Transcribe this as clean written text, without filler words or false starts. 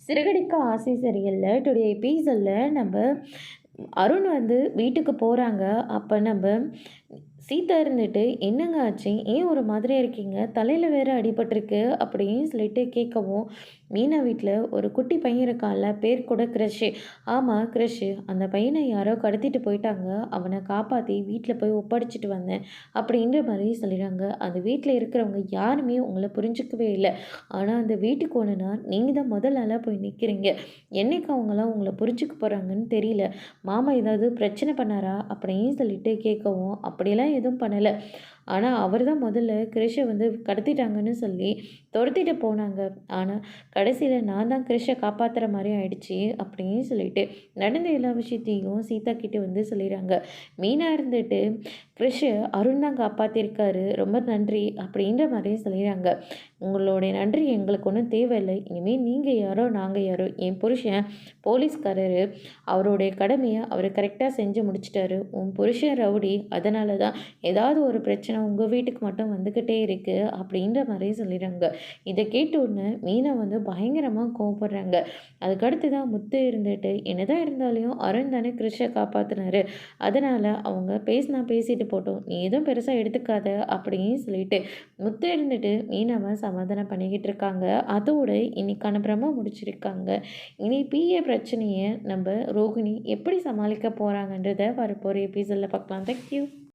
சிறகடிக்க ஆசை சரியில்ல டுடே எபிசோடில் நம்ம அருண் வீட்டுக்கு போகிறாங்க. அப்போ நம்ம சீதா இருந்துட்டு, "என்னங்க ஆச்சு? ஏன் ஒரு மாதிரியா இருக்கீங்க? தலையில் வேற அடிபட்டிருக்கு" அப்படின்னு சொல்லிட்டு கேட்கவும், மீனா வீட்டில் ஒரு குட்டி பையன் இருக்கான்ல, பேர் கூட கிரஷு. ஆமாம் கிரஷு. அந்த பையனை யாரோ கடத்திட்டு போயிட்டாங்க. அவனை காப்பாற்றி வீட்டில் போய் ஒப்படைச்சிட்டு வந்தேன் அப்படின்ற மாதிரி சொல்லிடுறாங்க. அந்த வீட்டில் இருக்கிறவங்க யாருமே உங்களை புரிஞ்சுக்கவே இல்லை. ஆனால் அந்த வீட்டுக்கு ஒன்றுனா நீங்கள் தான் முதல் ஆளாக போய் நிற்கிறீங்க. என்னைக்கு அவங்களாம் உங்களை புரிஞ்சுக்க போகிறாங்கன்னு தெரியல. மாமா ஏதாவது பிரச்சனை பண்ணாரா அப்படின்னு சொல்லிட்டு கேட்கவும், அப்படியெல்லாம் எதுவும் பண்ணலை. ஆனால் அவர் தான் முதல்ல கிரிஷை கடத்திட்டாங்கன்னு சொல்லி துரத்திட்டு போனாங்க. ஆனால் கடைசியில் நான் தான் கிரிஷை காப்பாற்றுற மாதிரி ஆயிடுச்சு அப்படின்னு சொல்லிட்டு நடந்த எல்லா விஷயத்தையும் சீதா கிட்டே சொல்லிடுறாங்க. மீனா இருந்துட்டு, கிரிஷை அருண் தான் காப்பாற்றிருக்காரு, ரொம்ப நன்றி அப்படின்ற மாதிரியும் சொல்லிடுறாங்க. உங்களுடைய நன்றி எங்களுக்கு ஒன்றும் தேவையில்லை. இனிமேல் நீங்கள் யாரோ நாங்கள் யாரோ. என் புருஷன் போலீஸ்காரரு, அவருடைய கடமையை அவர் கரெக்டாக செஞ்சு முடிச்சிட்டாரு. உன் புருஷன் ரவுடி, அதனால தான் ஏதாவது ஒரு பிரச்சனை உங்கள் வீட்டுக்கு மட்டும் வந்துக்கிட்டே இருக்குது அப்படின்ற மாதிரி சொல்லிடுறாங்க. இதை கேட்ட உடனே மீனா பயங்கரமாக கோவப்படுறாங்க. அதுக்கடுத்து தான் முத்து இருந்துட்டு, என்னதான் இருந்தாலும் அருண் தானே கிருஷை காப்பாற்றினாரு, அதனால் அவங்க பேசினா பேசிட்டு போட்டோம், நீ எதுவும் பெருசாக எடுத்துக்காத அப்படின்னு சொல்லிட்டு முத்து இருந்துட்டு மீனாவை சமாதானம் பண்ணிக்கிட்டு இருக்காங்க. அதோடு இன்னைக்கான பிரம்ம முடிச்சிருக்காங்க. இனி பிஏ பிரச்சனையை நம்ம ரோகிணி எப்படி சமாளிக்க போகிறாங்கன்றத வரப்போகிற எபிசோடில் பார்க்கலாம். தேங்க்யூ.